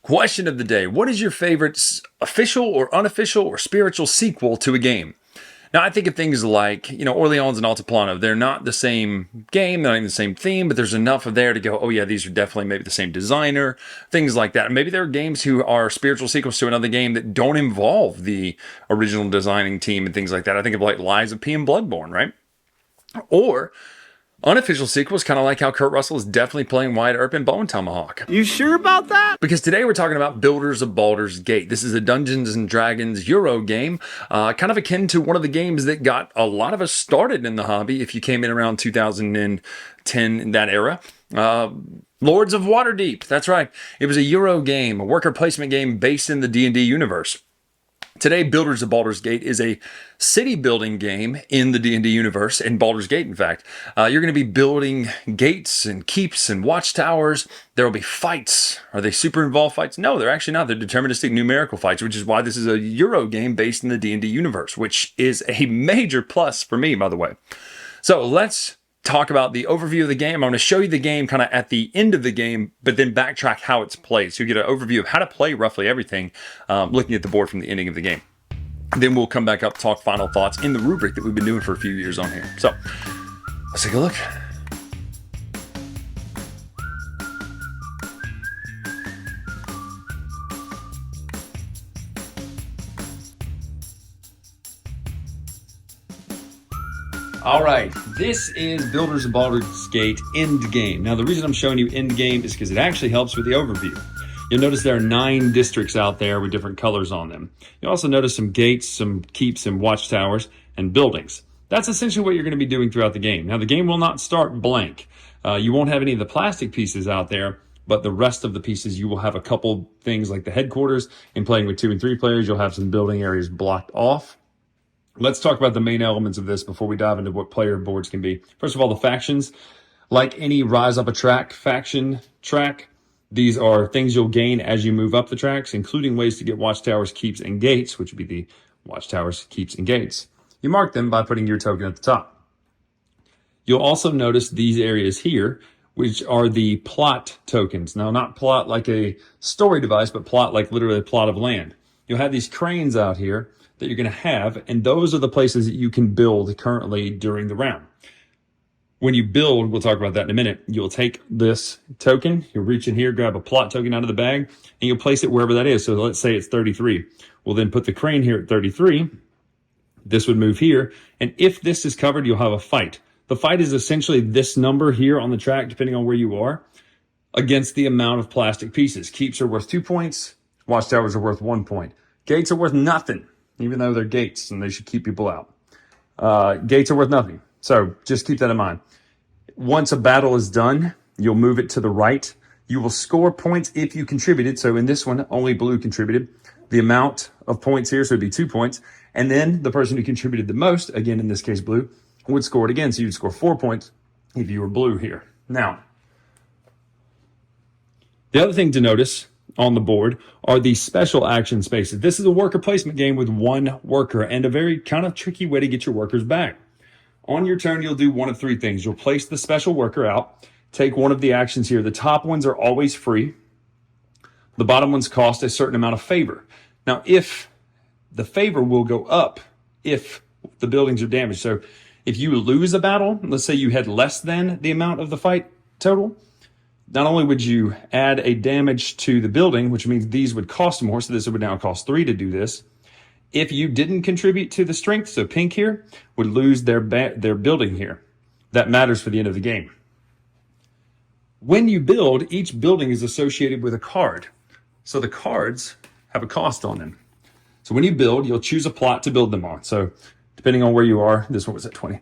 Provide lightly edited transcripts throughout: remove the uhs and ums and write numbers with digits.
Question of the day. What is your favorite official or unofficial or spiritual sequel to a game? Now, I think of things like, Orleans and Altiplano. They're not the same game, they're not even the same theme, but there's enough of there to go, oh yeah, these are definitely maybe the same designer, things like that. And maybe there are games who are spiritual sequels to another game that don't involve the original designing team and things like that. I think of like Lies of P and Bloodborne, right? Or unofficial sequels, kind of like how Kurt Russell is definitely playing Wyatt Earp in Bone Tomahawk. You sure about that? Because today we're talking about Builders of Baldur's Gate. This is a Dungeons and Dragons Euro game, kind of akin to one of the games that got a lot of us started in the hobby. If you came in around 2010, in that era, Lords of Waterdeep. That's right. It was a Euro game, a worker placement game based in the D&D universe. Today, Builders of Baldur's Gate is a city building game in the D&D universe, in Baldur's Gate, in fact. You're going to be building gates and keeps and watchtowers. There will be fights. Are they super involved fights? No, they're actually not. They're deterministic numerical fights, which is why this is a Euro game based in the D&D universe, which is a major plus for me, by the way. So let's talk about the overview of the game. I'm going to show you the game kind of at the end of the game, but then backtrack how it's played. So you get an overview of how to play roughly everything, looking at the board from the ending of the game. Then we'll come back up, talk final thoughts in the rubric that we've been doing for a few years on here. So let's take a look. All right, this is Builders of Baldur's Gate End Game. Now, the reason I'm showing you End Game is because it actually helps with the overview. You'll notice there are 9 districts out there with different colors on them. You'll also notice some gates, some keeps, and watchtowers, and buildings. That's essentially what you're going to be doing throughout the game. Now, the game will not start blank. You won't have any of the plastic pieces out there, but the rest of the pieces, you will have a couple things like the headquarters. In playing with 2 and 3 players, you'll have some building areas blocked off. Let's talk about the main elements of this before we dive into what player boards can be. First of all, the factions. Like any Rise Up a Track faction track, these are things you'll gain as you move up the tracks, including ways to get watchtowers, keeps, and gates, which would be the watchtowers, keeps, and gates. You mark them by putting your token at the top. You'll also notice these areas here, which are the plot tokens. Now, not plot like a story device, but plot like literally a plot of land. You'll have these cranes out here that you're going to have, and those are the places that you can build currently during the round. When you build, we'll talk about that in a minute, you'll take this token, you'll reach in here, grab a plot token out of the bag, and you'll place it wherever that is. So let's say it's 33. We'll then put the crane here at 33. This would move here, and if this is covered, you'll have a fight. The fight is essentially this number here on the track, depending on where you are, against the amount of plastic pieces. Keeps are worth 2 points, watchtowers are worth 1 point. Gates are worth nothing, even though they're gates and they should keep people out. Gates are worth nothing. So just keep that in mind. Once a battle is done, you'll move it to the right. You will score points if you contributed. So in this one, only blue contributed. The amount of points here, so it'd be 2 points. And then the person who contributed the most, again, in this case, blue, would score it again. So you'd score 4 points if you were blue here. Now, the other thing to notice on the board are the special action spaces. This is a worker placement game with 1 worker and a very kind of tricky way to get your workers back. On your turn, you'll do one of 3 things. You'll place the special worker out, take one of the actions here. The top ones are always free. The bottom ones cost a certain amount of favor. Now, if the favor will go up if the buildings are damaged. So if you lose a battle, let's say you had less than the amount of the fight total, not only would you add a damage to the building, which means these would cost more, so this would now cost 3 to do this. If you didn't contribute to the strength, so pink here, would lose their building here. That matters for the end of the game. When you build, each building is associated with a card. So the cards have a cost on them. So when you build, you'll choose a plot to build them on. So depending on where you are, this one was at 20.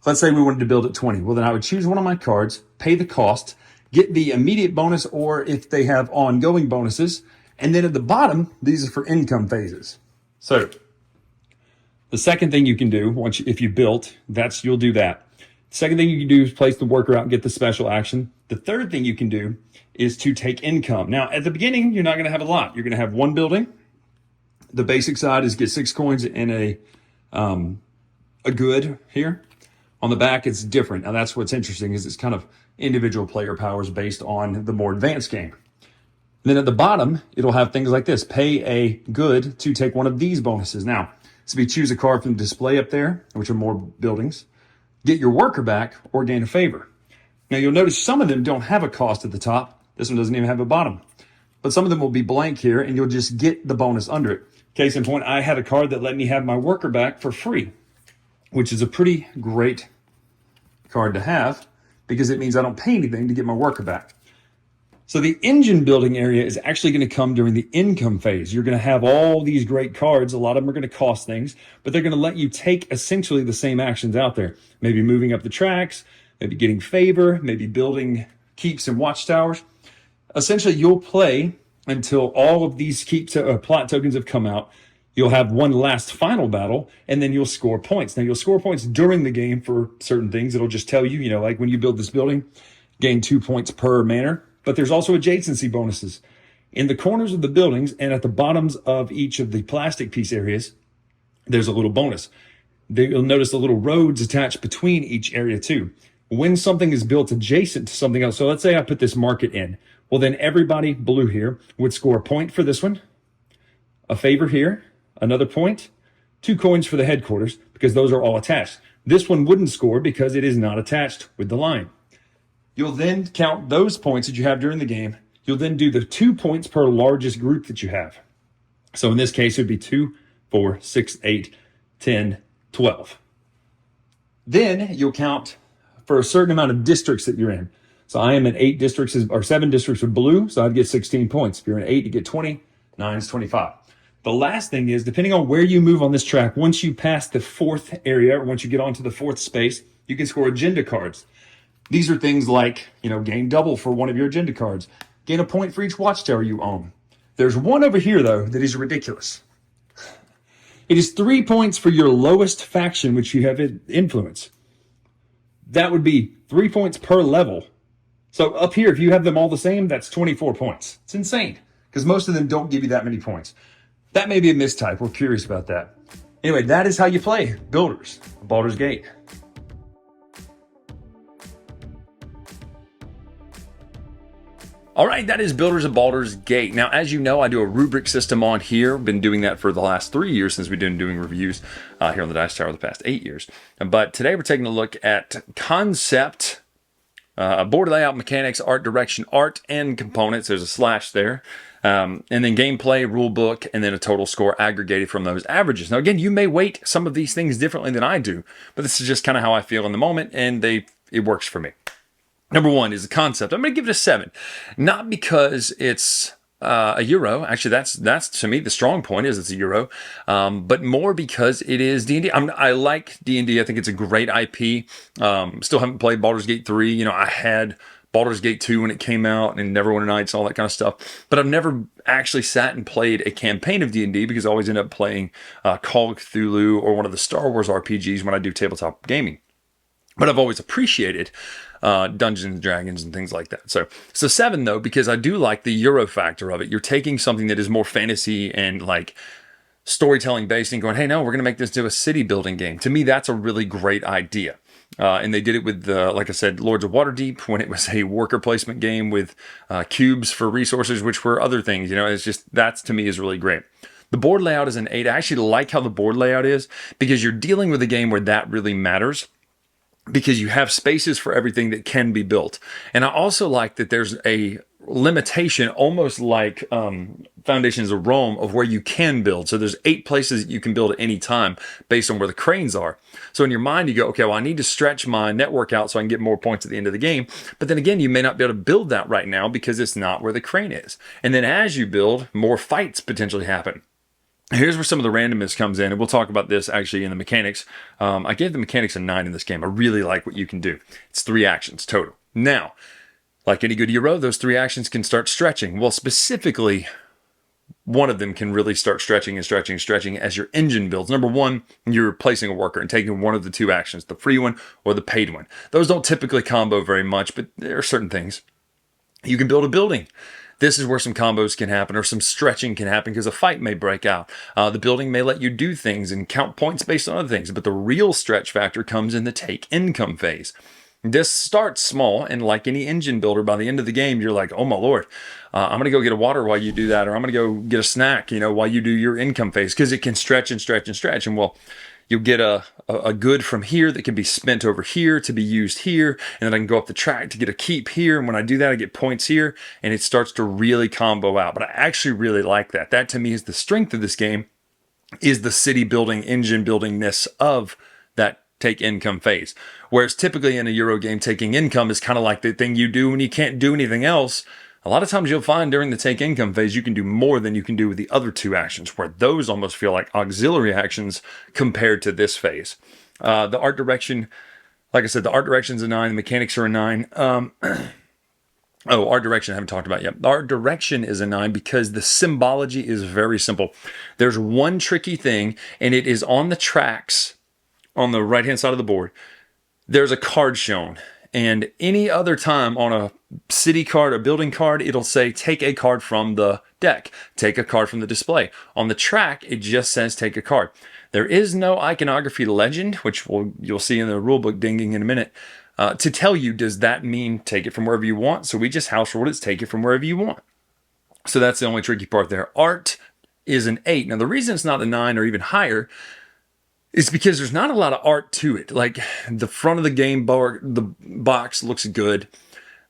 Let's say we wanted to build at 20. Well, then I would choose one of my cards, pay the cost, get the immediate bonus, or if they have ongoing bonuses. And then at the bottom, these are for income phases. So the second thing you can do if you built, you'll do that. The second thing you can do is place the worker out and get the special action. The third thing you can do is to take income. Now, at the beginning, you're not going to have a lot. You're going to have 1 building. The basic side is get 6 coins and a good here. On the back, it's different. Now, that's what's interesting is it's kind of individual player powers based on the more advanced game. And then at the bottom, it'll have things like this. Pay a good to take one of these bonuses. Now, so if you choose a card from the display up there, which are more buildings, get your worker back or gain a favor. Now you'll notice some of them don't have a cost at the top. This one doesn't even have a bottom. But some of them will be blank here and you'll just get the bonus under it. Case in point, I had a card that let me have my worker back for free, which is a pretty great card to have because it means I don't pay anything to get my worker back. So the engine building area is actually going to come during the income phase. You're going to have all these great cards. A lot of them are going to cost things, but they're going to let you take essentially the same actions out there. Maybe moving up the tracks, maybe getting favor, maybe building keeps and watchtowers. Essentially, you'll play until all of these plot tokens have come out. You'll have one last final battle, and then you'll score points. Now, you'll score points during the game for certain things. It'll just tell you, like when you build this building, gain 2 points per manor. But there's also adjacency bonuses. In the corners of the buildings and at the bottoms of each of the plastic piece areas, there's a little bonus. You'll notice the little roads attached between each area too. When something is built adjacent to something else, so let's say I put this market in, well then everybody blue here would score a point for this one, a favor here, another point, 2 coins for the headquarters because those are all attached. This one wouldn't score because it is not attached with the line. You'll then count those points that you have during the game. You'll then do the 2 points per largest group that you have. So in this case, it would be 2, 4, 6, 8, 10, 12. Then you'll count for a certain amount of districts that you're in. So I am in 8 districts or 7 districts with blue, so I'd get 16 points. If you're in 8, you get 20, 9 is 25. The last thing is, depending on where you move on this track, once you pass the 4th area or once you get onto the 4th space, you can score agenda cards. These are things like, gain double for one of your agenda cards. Gain a point for each watchtower you own. There's one over here, though, that is ridiculous. It is 3 points for your lowest faction, which you have influence. That would be 3 points per level. So up here, if you have them all the same, that's 24 points. It's insane, because most of them don't give you that many points. That may be a mistype. We're curious about that. Anyway, that is how you play Builders of Baldur's Gate. All right, that is Builders of Baldur's Gate. Now, as you know, I do a rubric system on here. Been doing that for the last 3 years since we've been doing reviews here on the Dice Tower the past 8 years. But today we're taking a look at concept, board layout, mechanics, art direction, art, and components. There's a slash there. And then gameplay, rule book, and then a total score aggregated from those averages. Now, again, you may weight some of these things differently than I do, but this is just kind of how I feel in the moment, and it works for me. Number 1 is the concept. I'm going to give it a 7. Not because it's a Euro. Actually, that's to me the strong point is it's a Euro, but more because it is D&D. I like D&D. I think it's a great IP. Still haven't played Baldur's Gate 3. I had Baldur's Gate 2 when it came out and Neverwinter Nights, all that kind of stuff. But I've never actually sat and played a campaign of D&D because I always end up playing Call of Cthulhu or one of the Star Wars RPGs when I do tabletop gaming. But I've always appreciated Dungeons and Dragons and things like that. So 7 though, because I do like the Euro factor of it. You're taking something that is more fantasy and like storytelling based and going, hey, no, we're going to make this into a city building game. To me, that's a really great idea. And they did it with, like I said, Lords of Waterdeep when it was a worker placement game with cubes for resources, which were other things. It's just, that's to me is really great. The board layout is an 8. I actually like how the board layout is because you're dealing with a game where that really matters, because you have spaces for everything that can be built. And I also like that there's a limitation, almost like Foundations of Rome, of where you can build. So there's 8 places that you can build at any time based on where the cranes are. So in your mind, you go, okay, well, I need to stretch my network out so I can get more points at the end of the game. But then again, you may not be able to build that right now because it's not where the crane is. And then as you build, more fights potentially happen. Here's where some of the randomness comes in, and we'll talk about this actually in the mechanics. I gave the mechanics a 9 in this game. I really like what you can do. It's 3 actions total. Now, like any good Euro, those 3 actions can start stretching. Well, specifically, one of them can really start stretching as your engine builds. Number 1, you're placing a worker and taking one of the 2 actions, the free one or the paid one. Those don't typically combo very much, but there are certain things. You can build a building. This is where some combos can happen or some stretching can happen because a fight may break out. The building may let you do things and count points based on other things, but the real stretch factor comes in the take income phase. This starts small, and like any engine builder, by the end of the game, you're like, oh my lord, I'm going to go get a water while you do that, or I'm going to go get a snack, while you do your income phase, because it can stretch and stretch and stretch. And well, you'll get a good from here that can be spent over here to be used here, and then I can go up the track to get a keep here. And when I do that, I get points here, and it starts to really combo out. But I actually really like that. That to me is the strength of this game, is the city building, engine buildingness of that take income phase. Whereas typically in a Euro game, taking income is kind of like the thing you do when you can't do anything else. A lot of times you'll find during the take income phase, you can do more than you can do with the other two actions, where those almost feel like auxiliary actions compared to this phase. The art direction, like I said, the art direction's a 9, the mechanics are a 9. Art direction I haven't talked about yet. Art direction is a 9 because the symbology is very simple. There's one tricky thing, and it is on the tracks on the right-hand side of the board. There's a card shown. And any other time on a city card or building card, it'll say, take a card from the deck, take a card from the display. On the track, it just says, take a card. There is no iconography legend, which you'll see in the rulebook dinging in a minute, to tell you, does that mean take it from wherever you want? So we just house ruled it's take it from wherever you want. So that's the only tricky part there. Art is an 8. Now, the reason it's not a 9 or even higher is because there's not a lot of art to it. Like the front of the game bar, the box looks good.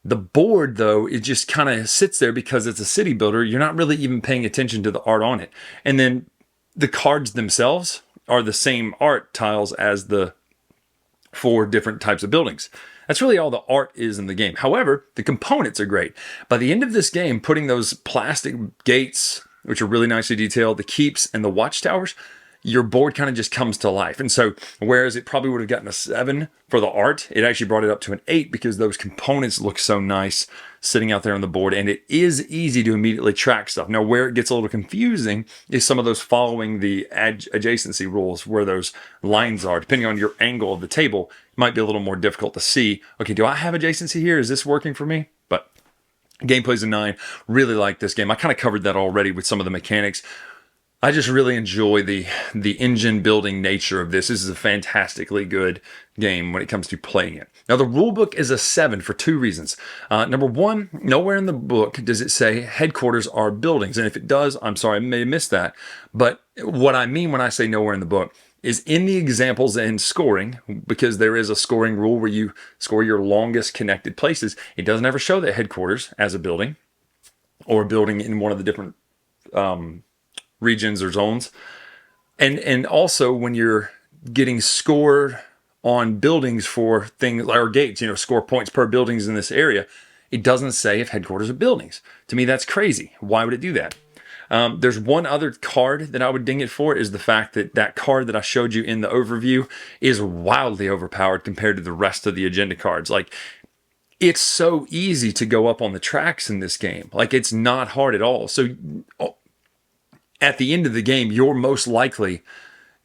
The board, though, it just kind of sits there because it's a city builder. You're not really even paying attention to the art on it. And then the cards themselves are the same art tiles as the 4 different types of buildings. That's really all the art is in the game. However, the components are great. By the end of this game, putting those plastic gates, which are really nicely detailed, the keeps and the watchtowers, your board kind of just comes to life. And so, whereas it probably would have gotten a 7 for the art, it actually brought it up to an 8 because those components look so nice sitting out there on the board. And it is easy to immediately track stuff. Now, where it gets a little confusing is some of those following the adjacency rules, where those lines are. Depending on your angle of the table, it might be a little more difficult to see. Okay, do I have adjacency here? Is this working for me? But gameplay's a 9. Really like this game. I kind of covered that already with some of the mechanics. I just really enjoy the engine building nature of this. This is a fantastically good game when it comes to playing it. Now, the rulebook is a 7 for 2 reasons. Number one, nowhere in the book does it say headquarters are buildings. And if it does, I'm sorry, I may have missed that. But what I mean when I say nowhere in the book is in the examples and scoring, because there is a scoring rule where you score your longest connected places. It doesn't ever show the headquarters as a building or a building in one of the different regions or zones. And also when you're getting scored on buildings for things or gates, score points per buildings in this area, it doesn't say if headquarters are buildings. To me, that's crazy. Why would it do that? There's one other card that I would ding it for, is the fact that that card that I showed you in the overview is wildly overpowered compared to the rest of the agenda cards. Like, it's so easy to go up on the tracks in this game. Like, it's not hard at all. So at the end of the game, you're most likely,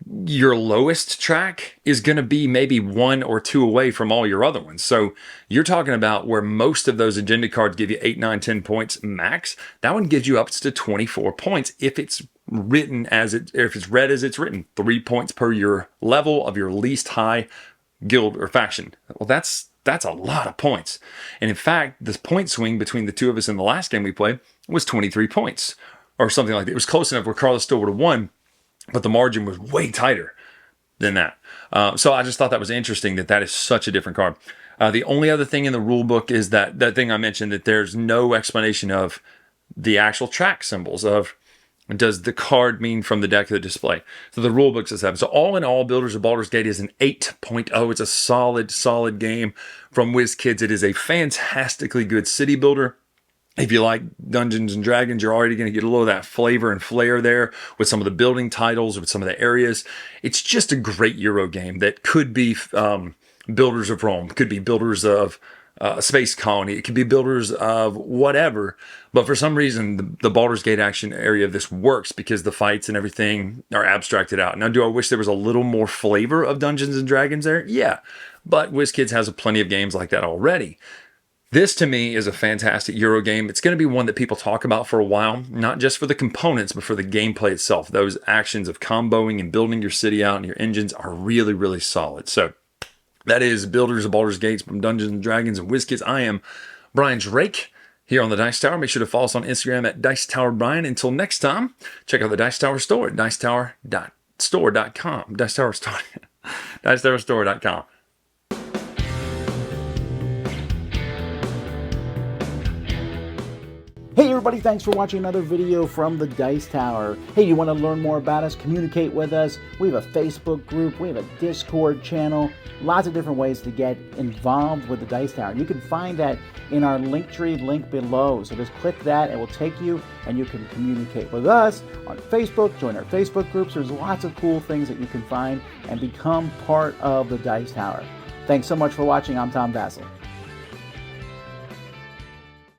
your lowest track is going to be maybe 1 or 2 away from all your other ones. So you're talking about where most of those agenda cards give you 8, 9, 10 points max. That one gives you up to 24 points if it's written if it's read as it's written. 3 points per your level of your least high guild or faction. Well, that's a lot of points. And in fact, this point swing between the two of us in the last game we played was 23 points. Or something like that. It was close enough where Carlos still would have won, but the margin was way tighter than that. So I just thought that was interesting that is such a different card. The only other thing in the rule book is that thing I mentioned, that there's no explanation of the actual track symbols of, does the card mean from the deck to the display? So the rule book's a 7. So all in all, Builders of Baldur's Gate is an 8.0. It's a solid game from Wizkids. It is a fantastically good city builder. If you like Dungeons and Dragons, you're already going to get a little of that flavor and flair there with some of the building titles, with some of the areas. It's just a great Euro game that could be Builders of Rome, could be Builders of a Space Colony, it could be Builders of whatever. But for some reason, the Baldur's Gate action area of this works because the fights and everything are abstracted out. Now, do I wish there was a little more flavor of Dungeons and Dragons there? Yeah, but WizKids has plenty of games like that already. This, to me, is a fantastic Euro game. It's going to be one that people talk about for a while, not just for the components, but for the gameplay itself. Those actions of comboing and building your city out and your engines are really, really solid. So That is Builders of Baldur's Gates from Dungeons and Dragons and Wizkids. I am Bryan Drake here on the Dice Tower. Make sure to follow us on Instagram at Dice Tower Bryan. Until next time, check out the Dice Tower store at dicetower.store.com. Dice Tower Store. dicetowerstore.com. Hey everybody, thanks for watching another video from the Dice Tower. Hey, you want to learn more about us, communicate with us? We have a Facebook group, we have a Discord channel, lots of different ways to get involved with the Dice Tower. You can find that in our Linktree link below. So just click that, it will take you and you can communicate with us on Facebook, join our Facebook groups. There's lots of cool things that you can find and become part of the Dice Tower. Thanks so much for watching. I'm Tom Vassell.